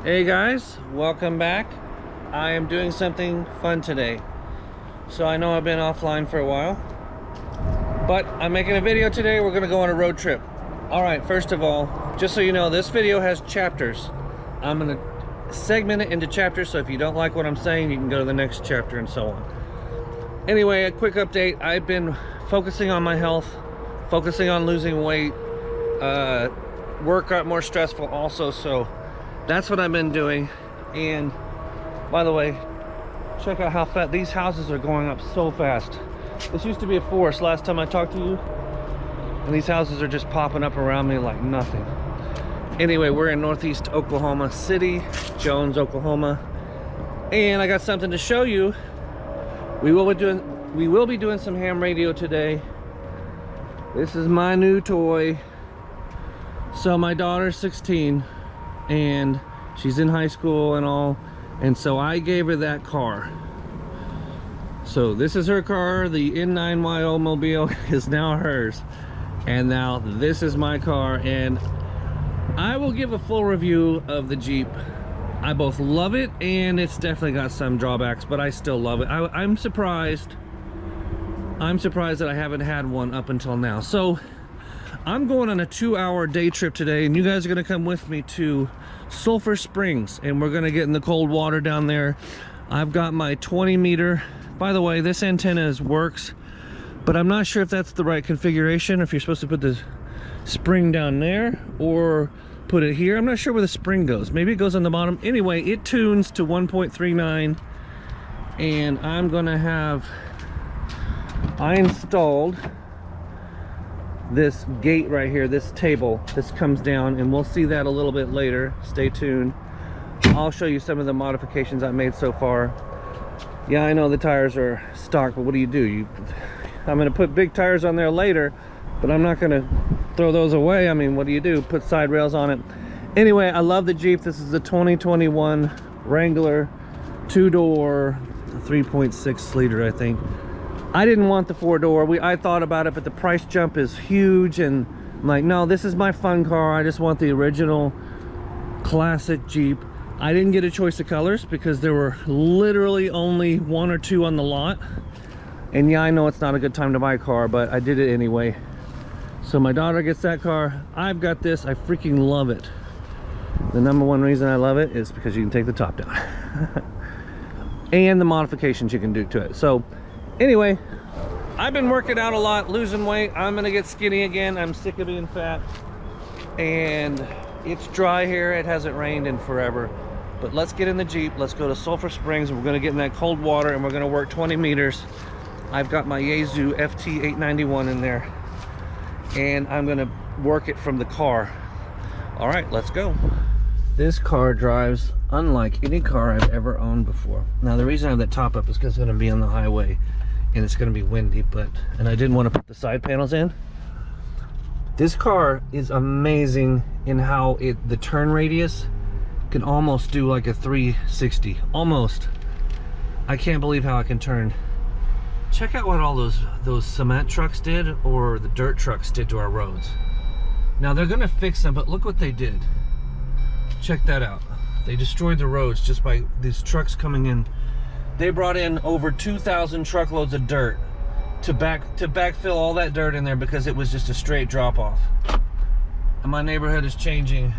Hey guys, welcome back. I am doing something fun today. So I know I've been offline for a while, but I'm making a video today. We're gonna go on a road trip. All right, first of all, just so you know, this video has chapters. I'm gonna segment it into chapters, so if you don't like what I'm saying, you can go to the next chapter and so on. Anyway, a quick update. I've been focusing on my health, focusing on losing weight. Work got more stressful also, so that's what I've been doing. And by the way, check out how fast these houses are going up so fast. This used to be a forest last time I talked to you, and these houses are just popping up around me like nothing. Anyway, we're in northeast Oklahoma City, Jones, Oklahoma, and I got something to show you. We will be doing some ham radio today. This is my new toy. So my daughter's 16 and she's in high school and all, and so I gave her that car. So this is her car. The N9YO mobile is now hers, and now this is my car, and I will give a full review of the Jeep. I both love it and it's definitely got some drawbacks, but I still love it. I'm surprised that I haven't had one up until now. So I'm going on a 2-hour day trip today, and you guys are going to come with me to Sulphur Springs, and we're going to get in the cold water down there. I've got my 20 meter. By the way, this antenna works, but I'm not sure if that's the right configuration, if you're supposed to put the spring down there or put it here. I'm not sure where the spring goes. Maybe it goes on the bottom. Anyway, it tunes to 1.39, and I installed this gate right here, this table. This comes down, and we'll see that a little bit later. Stay tuned. I'll show you some of the modifications I've made so far. Yeah, I know the tires are stock, but what do? I'm gonna put big tires on there later, but I'm not gonna throw those away. I mean, what do? Put side rails on it. Anyway, I love the Jeep. This is the 2021 Wrangler 2-door 3.6 liter, I think. I didn't want the 4-door. I thought about it, but the price jump is huge, and I'm like, no, this is my fun car. I just want the original classic Jeep. I didn't get a choice of colors because there were literally only 1 or 2 on the lot. And yeah, I know it's not a good time to buy a car, but I did it anyway. So my daughter gets that car. I've got this. I freaking love it. The number one reason I love it is because you can take the top down. And the modifications you can do to it. So anyway, I've been working out a lot, losing weight. I'm gonna get skinny again. I'm sick of being fat, and it's dry here. It hasn't rained in forever, but let's get in the Jeep. Let's go to Sulphur Springs. We're gonna get in that cold water, and we're gonna work 20 meters. I've got my Yaesu FT891 in there, and I'm gonna work it from the car. All right, let's go. This car drives unlike any car I've ever owned before. Now, the reason I have that top up is because it's gonna be on the highway and it's gonna be windy, and I didn't want to put the side panels in. This car is amazing in how the turn radius can almost do like a 360, almost. I can't believe how I can turn. Check out what all those cement trucks did, or the dirt trucks did to our roads. Now they're gonna fix them, but look what they did. Check that out. They destroyed the roads just by these trucks coming in. They brought in over 2,000 truckloads of dirt to backfill all that dirt in there because it was just a straight drop off. And my neighborhood is changing,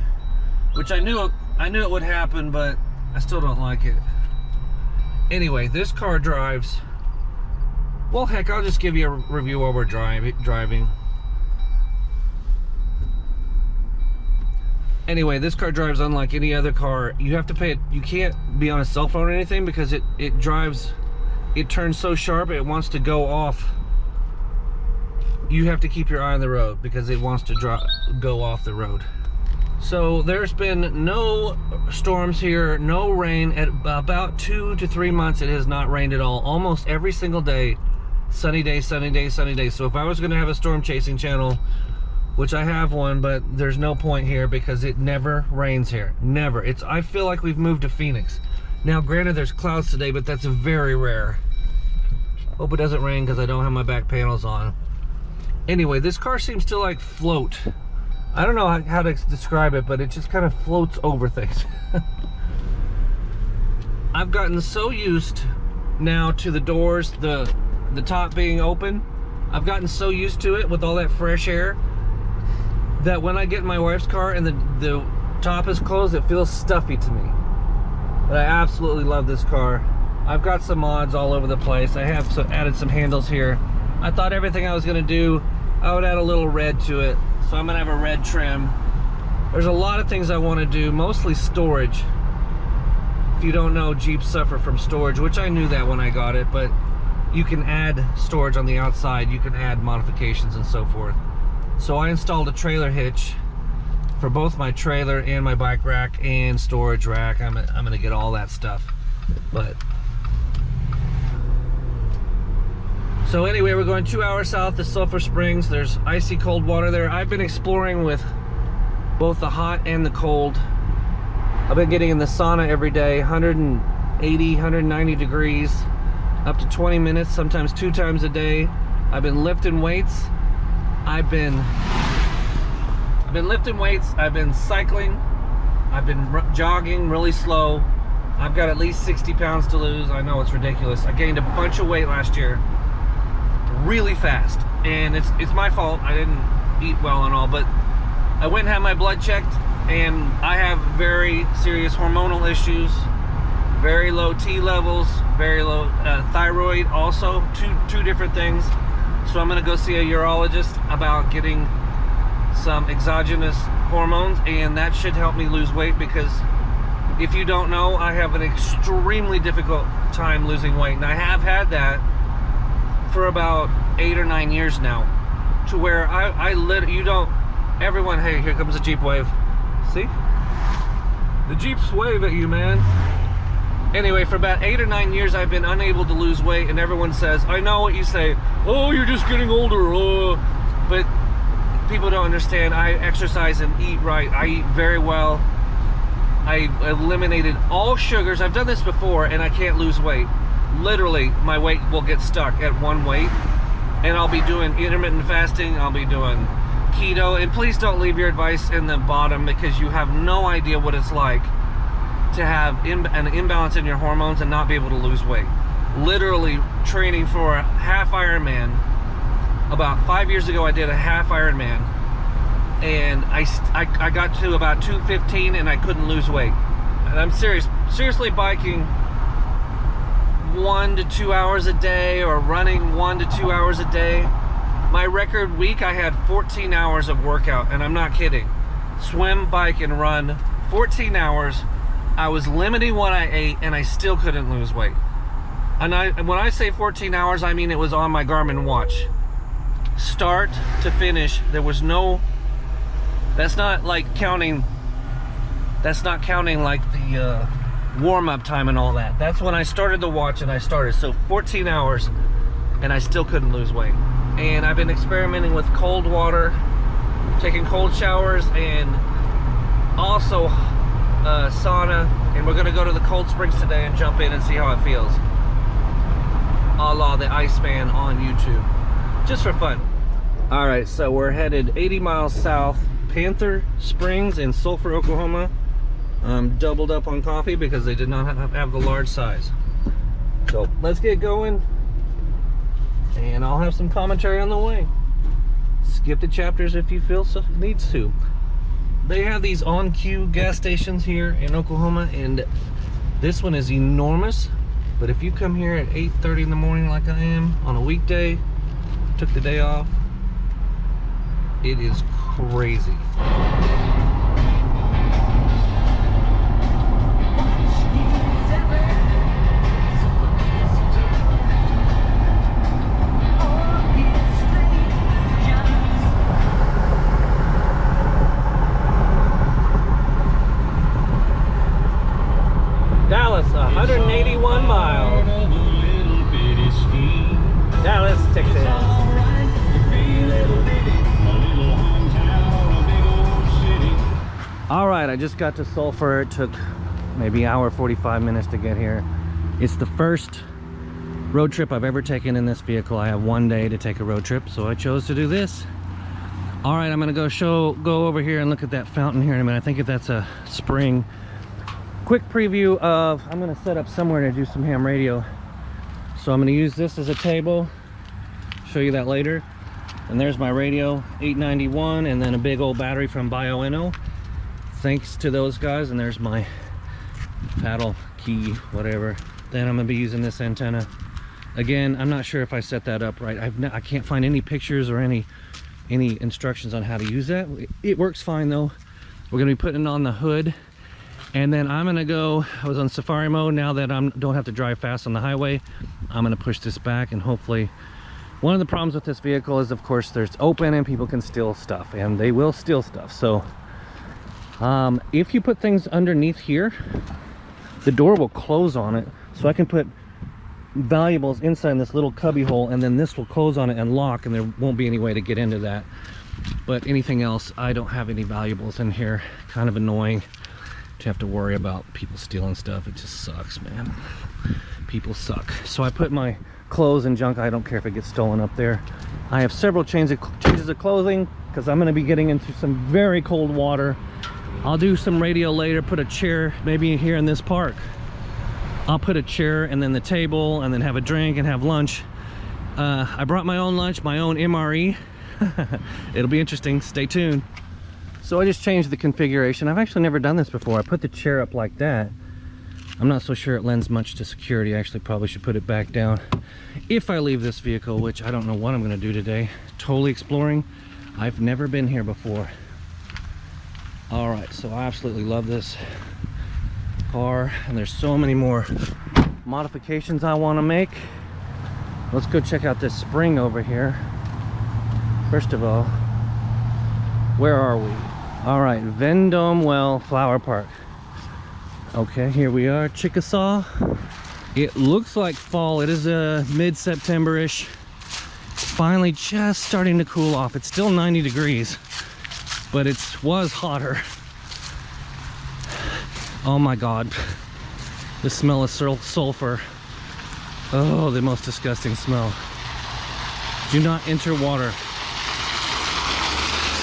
which I knew it would happen, but I still don't like it. Anyway, this car drives, well, heck, I'll just give you a review while we're driving. Anyway, this car drives unlike any other car. You have to pay it. You can't be on a cell phone or anything because it turns so sharp, it wants to go off. You have to keep your eye on the road because it wants to go off the road. So there's been no storms here, no rain. At about 2 to 3 months, it has not rained at all. Almost every single day, sunny day, sunny day, sunny day. So if I was gonna have a storm chasing channel, which I have one, but there's no point here because it never rains here. Never. I feel like we've moved to Phoenix. Now, granted, there's clouds today, but that's very rare. Hope it doesn't rain because I don't have my back panels on. Anyway, this car seems to like float. I don't know how to describe it, but it just kind of floats over things. I've gotten so used now to the doors, the top being open. I've gotten so used to it with all that fresh air that when I get in my wife's car and the top is closed, it feels stuffy to me. But I absolutely love this car. I've got some mods all over the place. I have added some handles here. I thought everything I was gonna do, I would add a little red to it. So I'm gonna have a red trim. There's a lot of things I wanna do, mostly storage. If you don't know, Jeeps suffer from storage, which I knew that when I got it, but you can add storage on the outside. You can add modifications and so forth. So I installed a trailer hitch for both my trailer and my bike rack and storage rack. I'm gonna get all that stuff. But so anyway, we're going 2 hours south to Sulphur Springs. There's icy cold water there. I've been exploring with both the hot and the cold. I've been getting in the sauna every day, 180, 190 degrees, up to 20 minutes, sometimes 2 times a day. I've been lifting weights. I've been lifting weights. I've been cycling. I've been jogging really slow. I've got at least 60 pounds to lose. I know it's ridiculous. I gained a bunch of weight last year really fast, and it's my fault. I didn't eat well and all, but I went and had my blood checked, and I have very serious hormonal issues, very low T levels, very low thyroid, also two different things. So I'm gonna go see a urologist about getting some exogenous hormones, and that should help me lose weight, because if you don't know, I have an extremely difficult time losing weight, and I have had that for about 8 or 9 years now, to where everyone, hey, here comes a Jeep wave. See? The Jeeps wave at you, man. Anyway, for about 8 or 9 years, I've been unable to lose weight, and everyone says, I know what you say, oh, you're just getting older, but people don't understand. I exercise and eat right. I eat very well. I eliminated all sugars. I've done this before, and I can't lose weight. Literally, my weight will get stuck at one weight, and I'll be doing intermittent fasting. I'll be doing keto, and please don't leave your advice in the bottom, because you have no idea what it's like to have an imbalance in your hormones and not be able to lose weight. Literally training for a half Ironman. About 5 years ago, I did a half Ironman, and I got to about 215, and I couldn't lose weight. And I'm seriously biking 1 to 2 hours a day, or running 1 to 2 hours a day. My record week, I had 14 hours of workout, and I'm not kidding. Swim, bike, and run 14 hours. I was limiting what I ate, and I still couldn't lose weight. And when I say 14 hours, I mean it was on my Garmin watch. Start to finish, there was no, that's not counting like the warm-up time and all that. That's when I started the watch, and I started. So 14 hours, and I still couldn't lose weight. And I've been experimenting with cold water, taking cold showers, and also sauna, and we're gonna go to the cold springs today and jump in and see how it feels, a la the Iceman on YouTube, just for fun. All right, so we're headed 80 miles south, Panther Springs in Sulphur, Oklahoma. I'm doubled up on coffee because they did not have the large size. So let's get going, and I'll have some commentary on the way. Skip the chapters if you feel so needs to. They have these on cue gas stations here in Oklahoma, and this one is enormous. But if you come here at 8:30 in the morning like I am on a weekday, took the day off, it is crazy. Dallas, 181 miles. Dallas, Texas. All right, I just got to Sulphur. It took maybe an hour, 45 minutes to get here. It's the first road trip I've ever taken in this vehicle. I have one day to take a road trip, so I chose to do this. All right, I'm gonna go over here and look at that fountain here in a minute. I think if that's a spring. quick preview of, I'm gonna set up somewhere to do some ham radio. So I'm gonna use this as a table, show you that later. And there's my radio, 891, and then a big old battery from Bioenno. Thanks to those guys. And there's my paddle, key, whatever. Then I'm gonna be using this antenna. Again, I'm not sure if I set that up right. I can't find any pictures or any instructions on how to use that. It works fine though. We're gonna be putting it on the hood. And then I'm gonna go, I was on safari mode. Now that I don't have to drive fast on the highway, I'm gonna push this back, and hopefully, one of the problems with this vehicle is, of course, there's open and people can steal stuff, and they will steal stuff. So if you put things underneath here, the door will close on it. So I can put valuables inside this little cubby hole, and then this will close on it and lock, and there won't be any way to get into that. But anything else, I don't have any valuables in here. Kind of annoying to have to worry about people stealing stuff. It just sucks, man. People suck. So I put my clothes and junk, I don't care if it gets stolen, up there. I have several changes of clothing because I'm going to be getting into some very cold water. I'll do some radio later, put a chair maybe here in this park. I'll put a chair and then the table, and then have a drink and have lunch. I brought my own lunch, my own MRE. It'll be interesting, stay tuned. So I just changed the configuration. I've actually never done this before. I put the chair up like that. I'm not so sure it lends much to security. I actually probably should put it back down if I leave this vehicle, which I don't know what I'm going to do today. Totally exploring. I've never been here before. All right, so I absolutely love this car, and there's so many more modifications I want to make. Let's go check out this spring over here. First of all, where are we? All right, Vendome Well Flower Park. Okay, here we are, Chickasaw. It looks like fall. It is mid-September-ish. Finally just starting to cool off. It's still 90 degrees, but it was hotter. Oh my God. The smell of sulfur. Oh, the most disgusting smell. Do not enter water.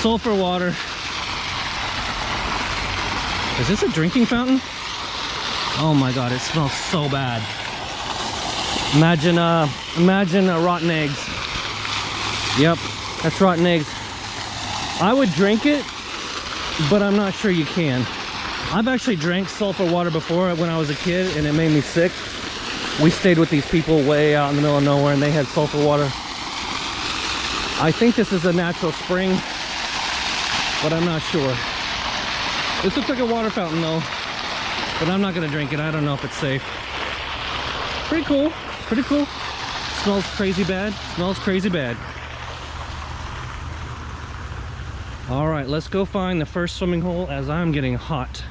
Sulfur water. Is this a drinking fountain? Oh my God, it smells so bad. Imagine rotten eggs. Yep, that's rotten eggs. I would drink it, but I'm not sure you can. I've actually drank sulfur water before when I was a kid, and it made me sick. We stayed with these people way out in the middle of nowhere, and they had sulfur water. I think this is a natural spring, but I'm not sure. This looks like a water fountain though, but I'm not gonna drink it. I don't know if it's safe. Pretty cool, pretty cool. Smells crazy bad, smells crazy bad. All right, let's go find the first swimming hole as I'm getting hot.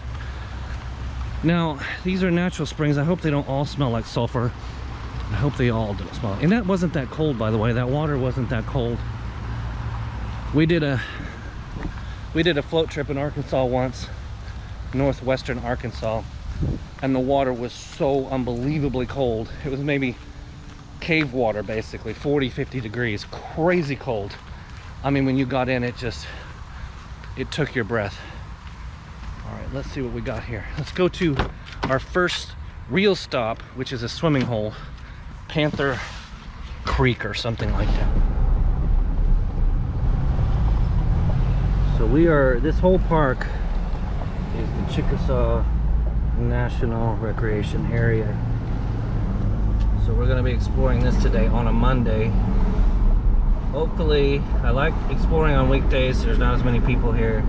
Now, these are natural springs. I hope they don't all smell like sulfur. I hope they all don't smell. And that wasn't that cold, by the way. That water wasn't that cold. We did a float trip in Arkansas once, northwestern Arkansas, and the water was so unbelievably cold. It was maybe cave water, basically, 40, 50 degrees, crazy cold. I mean, when you got in, it took your breath. All right, let's see what we got here. Let's go to our first real stop, which is a swimming hole, Panther Creek or something like that. So this whole park is the Chickasaw National Recreation Area. So we're gonna be exploring this today on a Monday. Hopefully, I like exploring on weekdays, so there's not as many people here.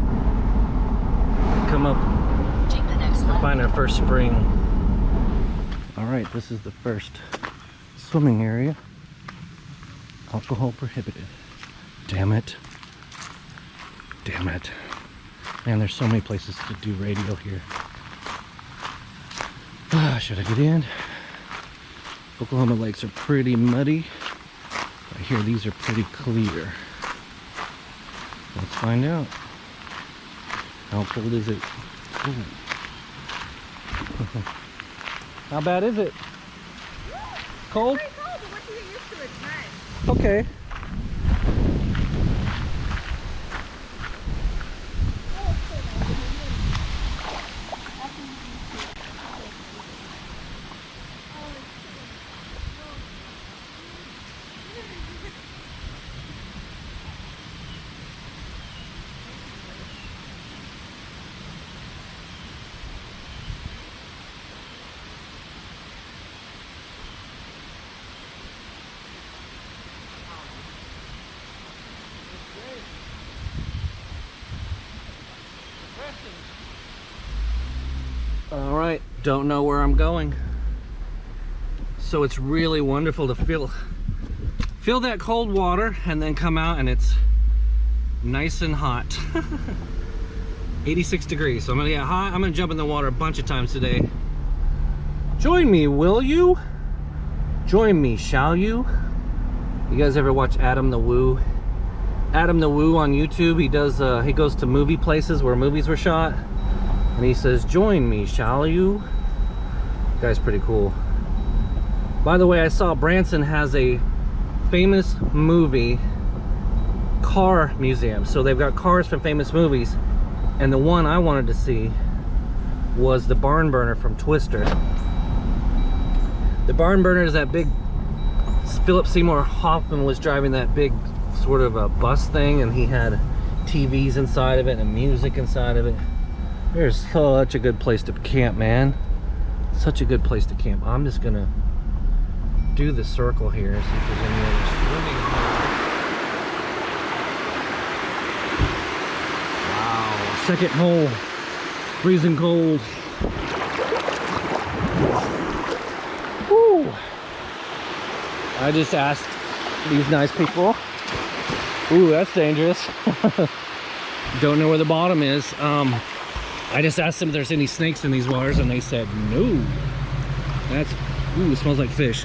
Come up and find our first spring. All right, this is the first swimming area. Alcohol prohibited. Damn it. Damn it. Man, there's so many places to do radio here. Should I get in? Oklahoma lakes are pretty muddy. I hear these are pretty clear. Let's find out. How cold is it? Ooh. How bad is it? Cold? It's pretty cold, but once you get used to it, it's nice. Okay. All right, don't know where I'm going. So it's really wonderful to feel that cold water and then come out and it's nice and hot. 86 degrees, so I'm gonna get hot. I'm gonna jump in the water a bunch of times today. Join me, will you? Join me, shall you? You guys ever watch Adam the Woo? Adam the Woo on YouTube, he goes to movie places where movies were shot, and he says, join me, shall you? Guy's pretty cool. By the way, I saw Branson has a famous movie car museum. So they've got cars from famous movies, and the one I wanted to see was the barn burner from Twister. The barn burner is that big, Philip Seymour Hoffman was driving that big sort of a bus thing, and he had TVs inside of it and music inside of it. There's such a good place to camp, man. Such a good place to camp. I'm just gonna do the circle here, see if there's any other swimming holes. Wow, second hole, freezing cold. Woo! I just asked these nice people. Ooh, that's dangerous. Don't know where the bottom is. I just asked them if there's any snakes in these waters, and they said no. That's, ooh, it smells like fish.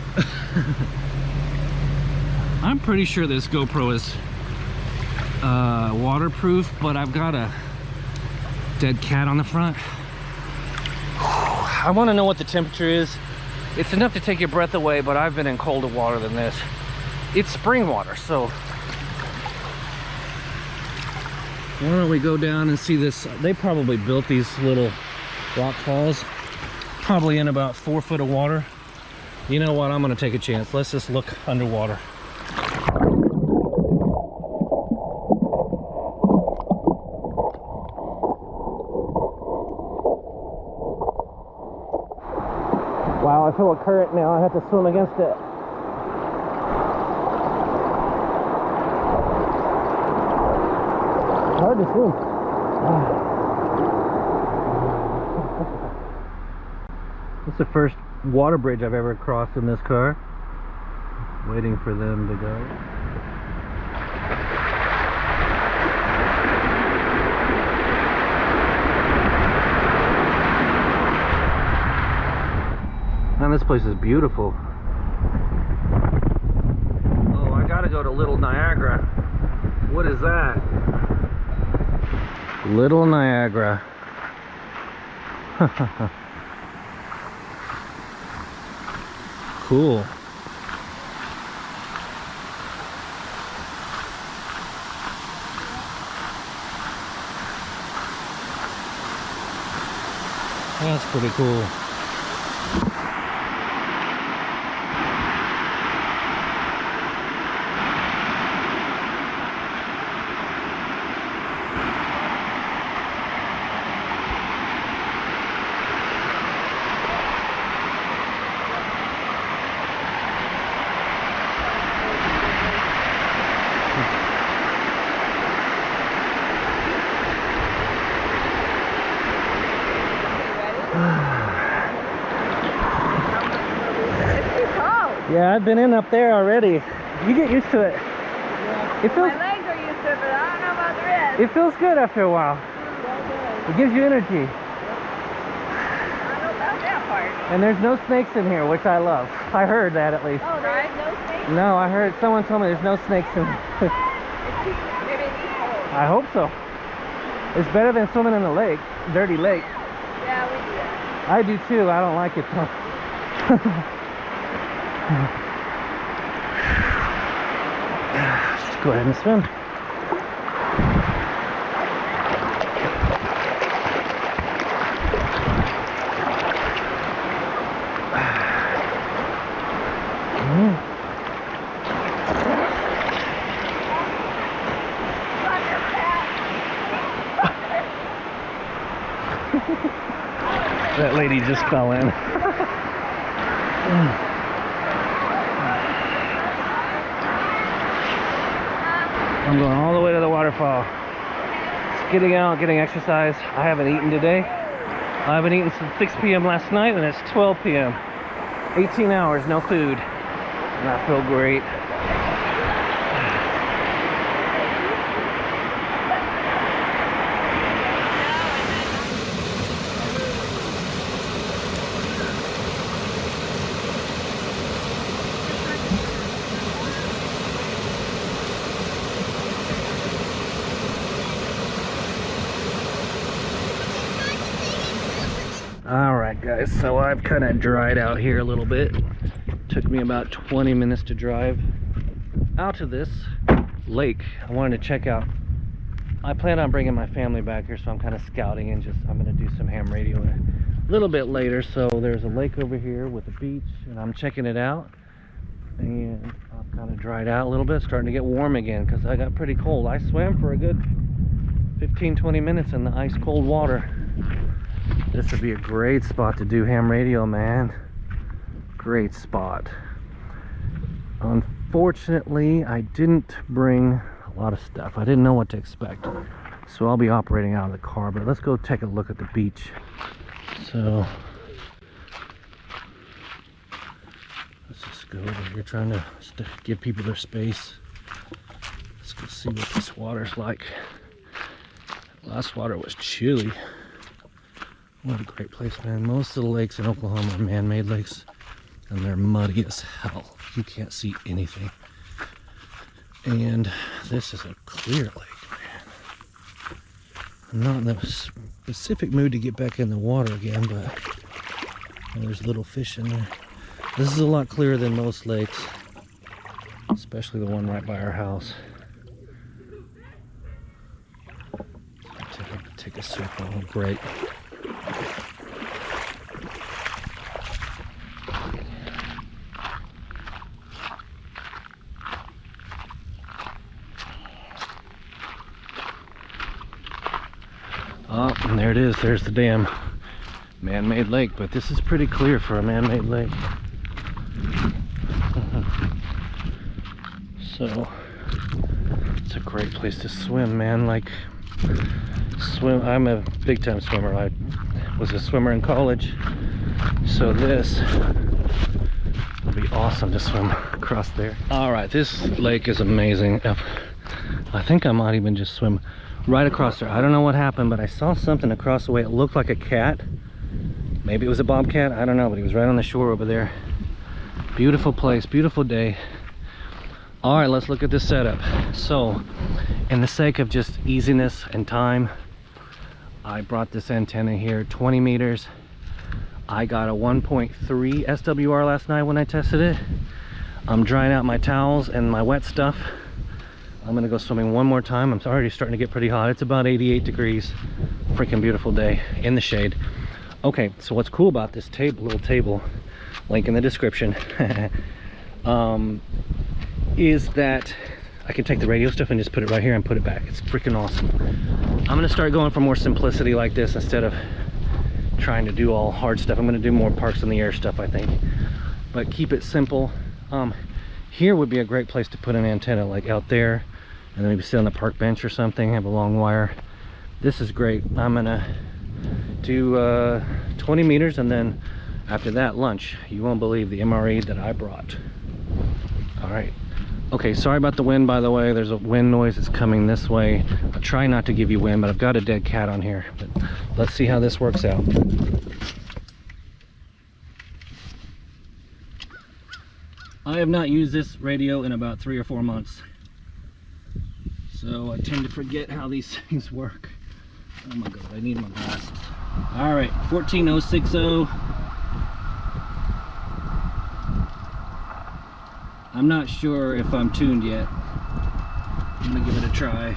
I'm pretty sure this GoPro is waterproof, but I've got a dead cat on the front. I want to know what the temperature is. It's enough to take your breath away, but I've been in colder water than this. It's spring water, so why don't we go down and see this? They probably built these little rock falls probably in about 4 foot of water. You know what, I'm gonna take a chance. Let's just look underwater. Wow, I feel a current now. I have to swim against it. Hard to swim. This is the first water bridge I've ever crossed in this car. Waiting for them to go. Man, this place is beautiful. Oh, I gotta go to Little Niagara. What is that? Little Niagara. Cool. That's pretty cool. Yeah, I've been in up there already. You get used to it. Yeah. It feels, my legs are used to it, but I don't know about the rest. it feels good after a while. It gives you energy. I don't know about that part. And there's no snakes in here, which I love. I heard that at least. Oh, there is no snakes? No, I heard, someone told me there's no snakes in here. Maybe it needs cold. I hope so. It's better than swimming in a lake, dirty lake. Yeah, we do that. I do too, I don't like it though. Let's go ahead and swim. That lady just fell in. I'm going all the way to the waterfall. Just getting out, getting exercise. I haven't eaten today. I haven't eaten since 6 p.m. last night, and it's 12 p.m. 18 hours, no food. And I feel great. Alright guys, so I've kind of dried out here a little bit. Took me about 20 minutes to drive out to this lake. I wanted to check out, I plan on bringing my family back here, so I'm kind of scouting and I'm going to do some ham radio a little bit later. So there's a lake over here with a beach, and I'm checking it out. And I've kind of dried out a little bit, starting to get warm again because I got pretty cold. I swam for a good 15-20 minutes in the ice cold water. This would be a great spot to do ham radio, man. Great spot. Unfortunately, I didn't bring a lot of stuff. I didn't know what to expect. So I'll be operating out of the car, but let's go take a look at the beach. So let's just go over here, trying to give people their space. Let's go see what this water's like. Last water was chilly. What a great place, man. Most of the lakes in Oklahoma are man-made lakes, and they're muddy as hell. You can't see anything. And this is a clear lake, man. I'm not in the specific mood to get back in the water again, but there's little fish in there. This is a lot clearer than most lakes, especially the one right by our house. Take a circle. Oh, great. Oh, and there it is. There's the damn man-made lake, but this is pretty clear for a man-made lake. So it's a great place to swim, man. Like, I'm a big time swimmer. I was a swimmer in college, so this would be awesome to swim across there. All right, this lake is amazing. I think I might even just swim right across there. I don't know what happened, but I saw something across the way. It looked like a cat. Maybe it was a bobcat, I don't know, but he was right on the shore over there. Beautiful place, beautiful day. All right, let's look at this setup. So, in the sake of just easiness and time, I brought this antenna here, 20 meters. I got a 1.3 SWR last night when I tested it. I'm drying out my towels and my wet stuff. I'm gonna go swimming one more time. I'm already starting to get pretty hot. It's about 88 degrees. Freaking beautiful day in the shade. Okay, so what's cool about this little table, link in the description, is that I can take the radio stuff and just put it right here and put it back. It's freaking awesome. I'm gonna start going for more simplicity like this instead of trying to do all hard stuff. I'm gonna do more parks in the air stuff, I think, but keep it simple. Here would be a great place to put an antenna, like out there, and then maybe sit on the park bench or something, have a long wire. This is great. I'm gonna do 20 meters, and then after that, lunch. You won't believe the MRE that I brought. All right. Okay, sorry about the wind, by the way. There's a wind noise that's coming this way. I'll try not to give you wind, but I've got a dead cat on here. But let's see how this works out. I have not used this radio in about 3 or 4 months, so I tend to forget how these things work. Oh my god, I need my glasses. All right, 14060. I'm not sure if I'm tuned yet. I'm gonna give it a try.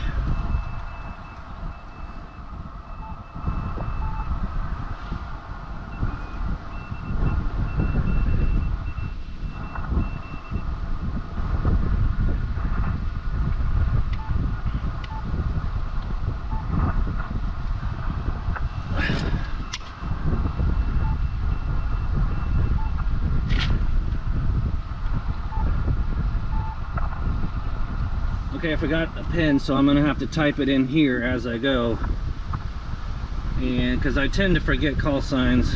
Okay, I forgot a pen, so I'm gonna have to type it in here as I go. And because I tend to forget call signs.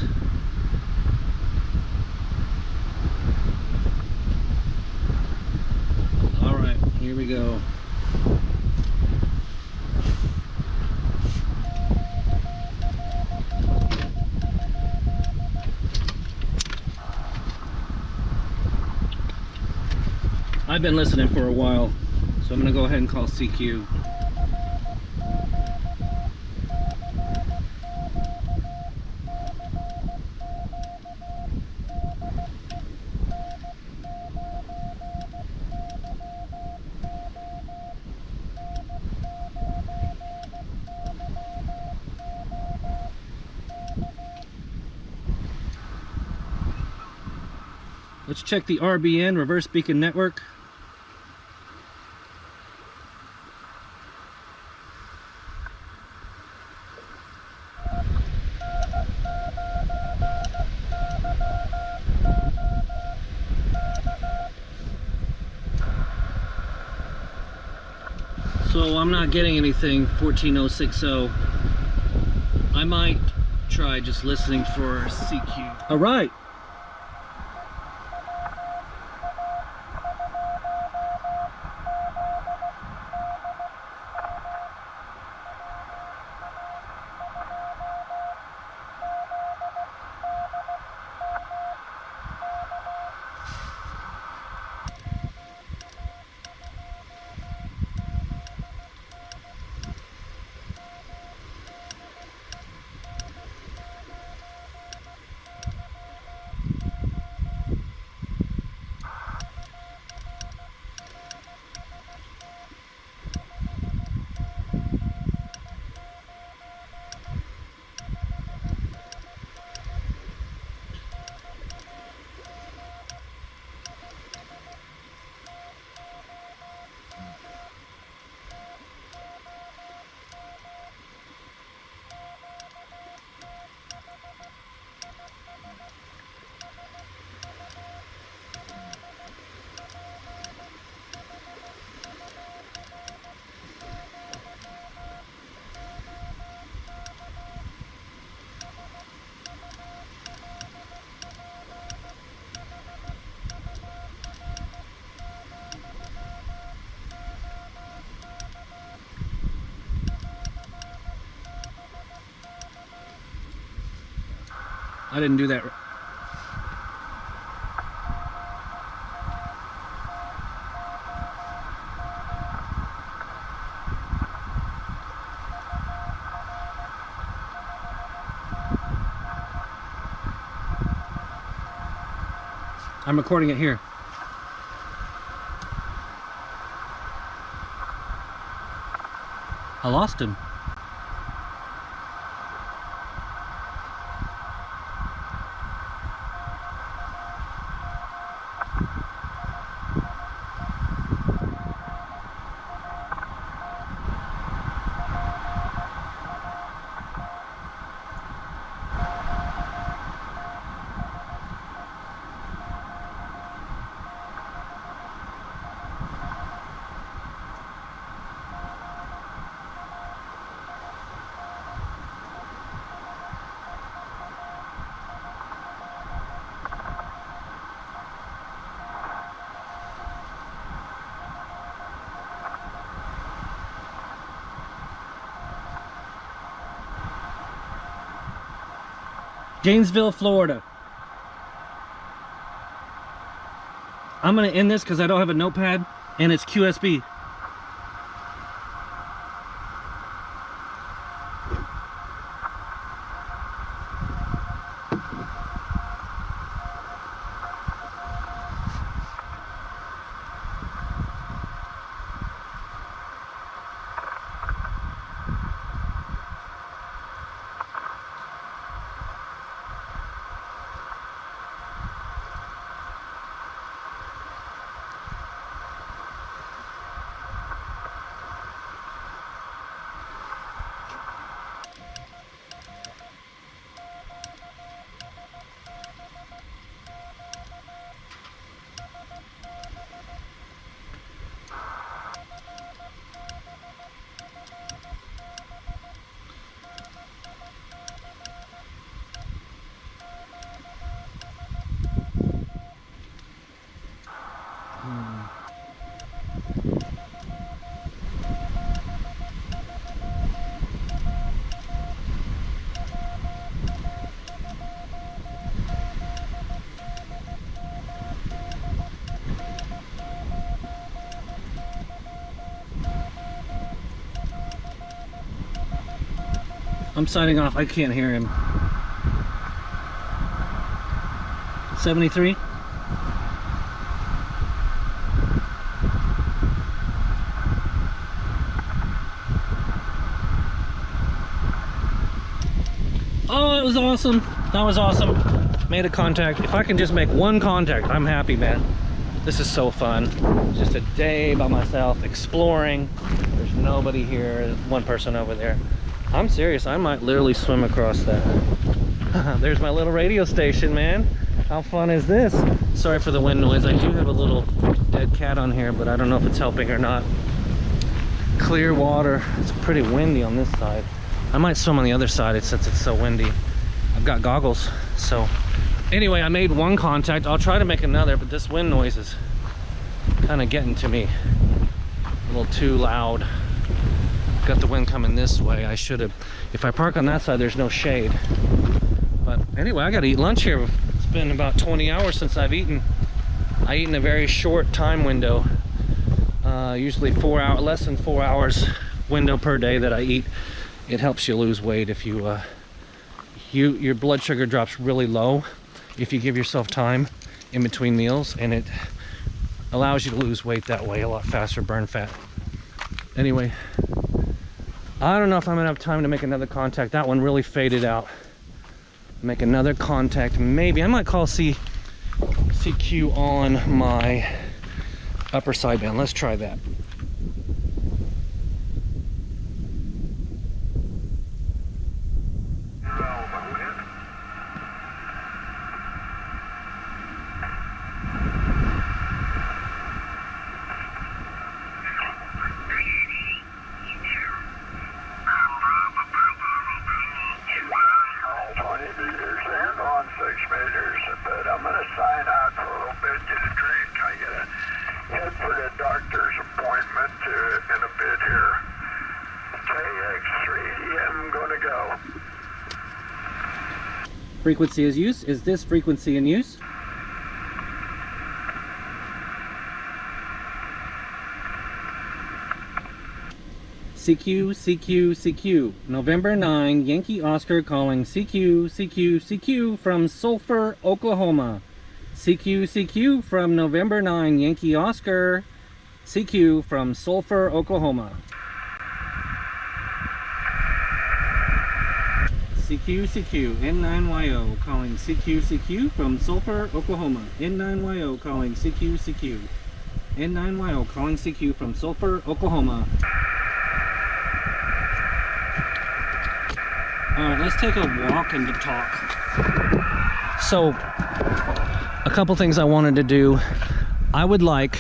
All right, here we go. I've been listening for a while, so I'm going to go ahead and call CQ. Let's check the RBN, reverse beacon network. So I'm not getting anything 14060. I might try just listening for CQ. All right. I didn't do that. I'm recording it here. I lost him. Gainesville, Florida. I'm going to end this because I don't have a notepad and it's QSB. I'm signing off. I can't hear him. 73. Oh, it was awesome. That was awesome. Made a contact. If I can just make one contact, I'm happy, man. This is so fun. Just a day by myself exploring. There's nobody here. There's one person over there. I'm serious. I might literally swim across that. There's my little radio station, man. How fun is this? Sorry for the wind noise. I do have a little dead cat on here, but I don't know if it's helping or not. Clear water. It's pretty windy on this side. I might swim on the other side since it's so windy. I've got goggles. So anyway, I made one contact. I'll try to make another, but this wind noise is kind of getting to me. A little too loud. Got the wind coming this way. I should have, if I park on that side, there's no shade. But anyway, I gotta eat lunch here. It's been about 20 hours since I've eaten. I eat in a very short time window. Usually less than 4 hours window per day that I eat. It helps you lose weight if your blood sugar drops really low if you give yourself time in between meals, and it allows you to lose weight that way a lot faster, burn fat. Anyway, I don't know if I'm gonna have time to make another contact. That one really faded out. Make another contact, maybe. I might call CQ on my upper sideband. Let's try that. Frequency is use. Is this frequency in use? CQ, CQ, CQ. November 9, Yankee Oscar calling CQ, CQ, CQ from Sulpher, Oklahoma. CQ, CQ from November 9, Yankee Oscar. CQ from Sulpher, Oklahoma. CQ, CQ, N9YO calling CQ, CQ from Sulpher, Oklahoma. N9YO calling CQ, CQ. N9YO calling CQ from Sulpher, Oklahoma. Alright, let's take a walk and talk. So, a couple things I wanted to do. I would like,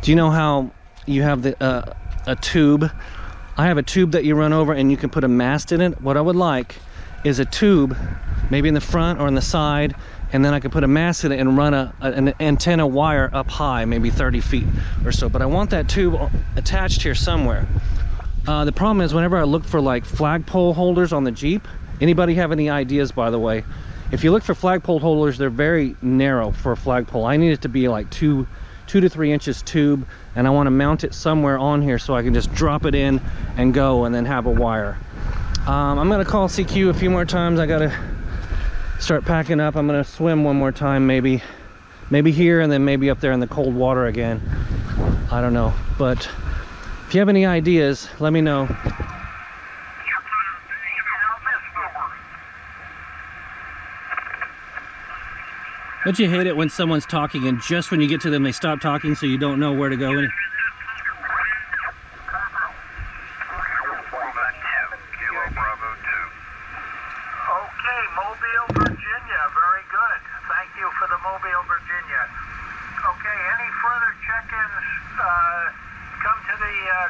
do you know how you have a tube? I have a tube that you run over and you can put a mast in it. What I would like is a tube, maybe in the front or on the side, and then I could put a mast in it and run an antenna wire up high, maybe 30 feet or so. But I want that tube attached here somewhere. The problem is whenever I look for like flagpole holders on the Jeep, anybody have any ideas, by the way? If you look for flagpole holders, they're very narrow for a flagpole. I need it to be like 2 to 3 inches tube, and I want to mount it somewhere on here so I can just drop it in and go and then have a wire. I'm gonna call CQ a few more times. I gotta start packing up. I'm gonna swim one more time, maybe here and then maybe up there in the cold water again. I don't know, but if you have any ideas, let me know. Don't you hate it when someone's talking and just when you get to them they stop talking so you don't know where to go?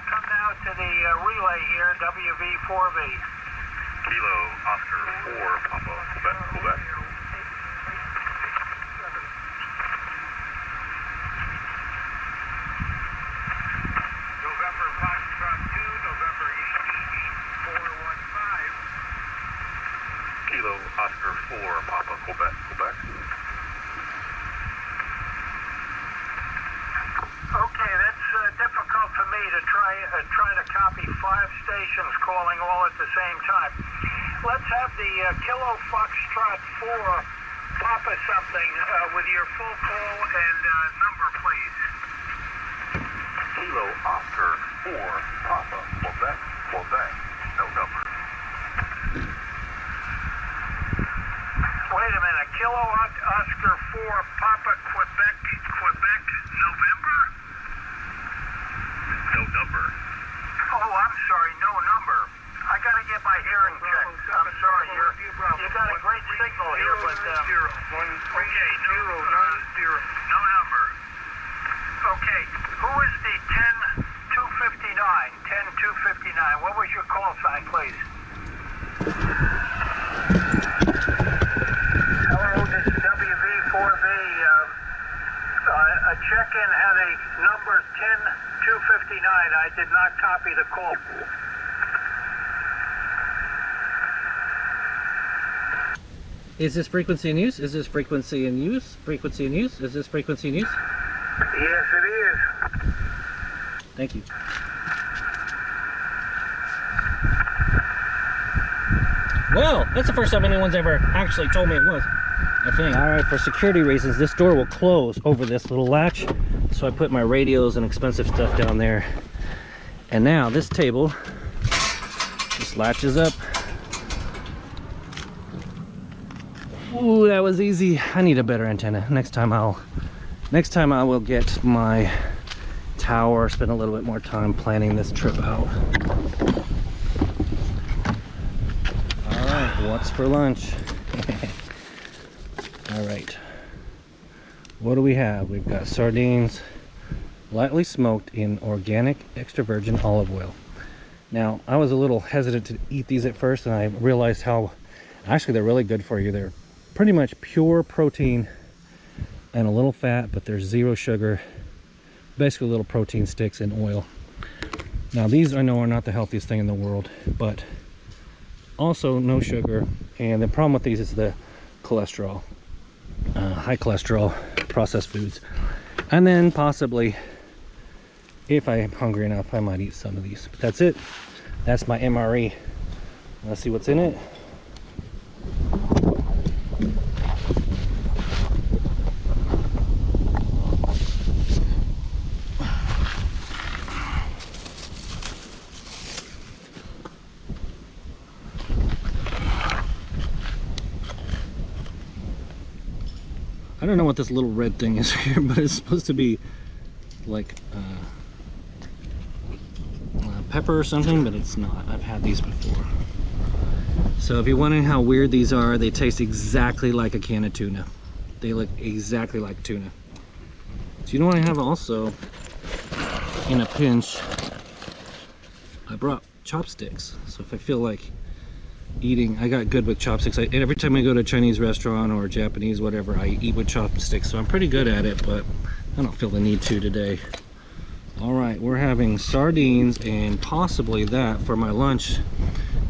Come now to the relay here, WV4V. Kilo Oscar 4, Papa, Quebec. November Foxtrot 2, November EE 415. Kilo Oscar 4, Papa, Quebec. Okay, that's difficult for me to try to copy 5 stations calling all at the same time. Let's have the Kilo Foxtrot 4 Papa something with your full call and number, please. Kilo Oscar 4 Papa, Quebec, no number. Wait a minute, Kilo Oscar 4 Papa Quebec, November? No number. Oh, I'm sorry, no number. I gotta get my hearing checked. I'm sorry, you got a great signal here, but okay, no number. Okay, who is the 10259? What was your call sign, please? Hello, this is WV4V. A check-in had a number 10259. I did not copy the call. Is this frequency in use? Is this frequency in use? Frequency in use? Is this frequency in use? Yes, it is. Thank you. Well, that's the first time anyone's ever actually told me it was, I think. All right, for security reasons, this door will close over this little latch. So I put my radios and expensive stuff down there. And now this table just latches up. Ooh, that was easy. I need a better antenna. Next time I will get my tower, spend a little bit more time planning this trip out. All right, what's for lunch? All right, what do we have? We've got sardines, lightly smoked in organic extra virgin olive oil. Now, I was a little hesitant to eat these at first, and I realized how actually they're really good for you. They're pretty much pure protein and a little fat, but there's zero sugar, basically little protein sticks in oil. Now these I know are not the healthiest thing in the world, but also no sugar. And the problem with these is the cholesterol, high cholesterol processed foods. And then possibly, if I am hungry enough, I might eat some of these. But that's it. That's my MRE. Let's see what's in it. I don't know what this little red thing is here, but it's supposed to be like pepper or something, but it's not. I've had these before. So if you're wondering how weird these are, they taste exactly like a can of tuna. They look exactly like tuna. So you know what I have also in a pinch? I brought chopsticks. So if I feel like eating, I got good with chopsticks. Every time I go to a Chinese restaurant or Japanese, whatever, I eat with chopsticks. So I'm pretty good at it, but I don't feel the need to today. All right, we're having sardines and possibly that for my lunch.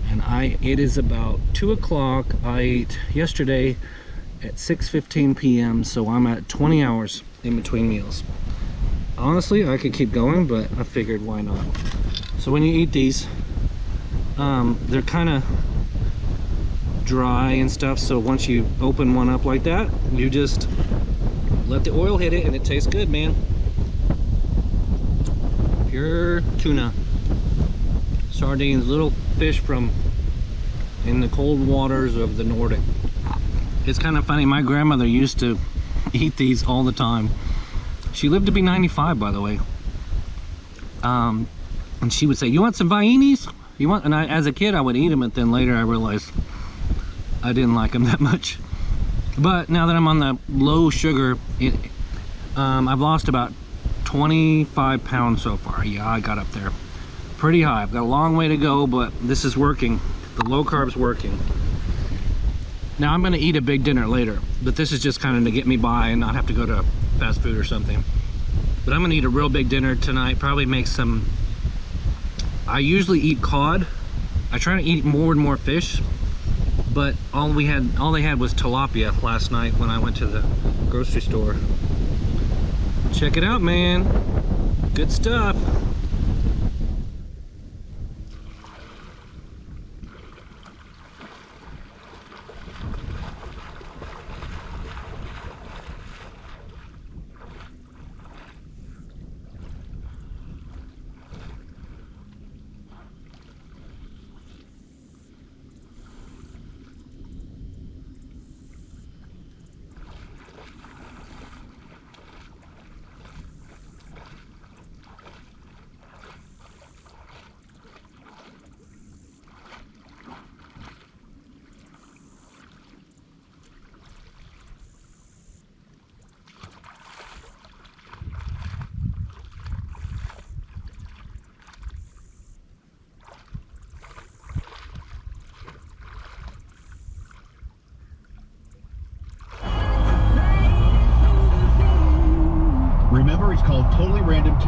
And it is about 2 o'clock. I ate yesterday at 6:15 p.m. So I'm at 20 hours in between meals. Honestly, I could keep going, but I figured why not. So when you eat these, they're kind of dry and stuff. So once you open one up like that, you just let the oil hit it and it tastes good, man. Pure tuna. Sardines, little fish from in the cold waters of the Nordic. It's kind of funny, my grandmother used to eat these all the time. She lived to be 95, by the way. And she would say, "You want some Viennes? You want?" And as a kid I would eat them, but then later I realized I didn't like them that much. But now that I'm on the low sugar, I've lost about 25 pounds so far. Yeah, I got up there pretty high. I've got a long way to go, but this is working. The low carb's working. Now I'm gonna eat a big dinner later, but this is just kind of to get me by and not have to go to fast food or something. But I'm gonna eat a real big dinner tonight, probably make some, I usually eat cod. I try to eat more and more fish, but all they had was tilapia last night when I went to the grocery store. Check it out, man. Good stuff.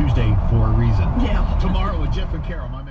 Tuesday for a reason. Yeah. Tomorrow with Jeff and Carol, my man.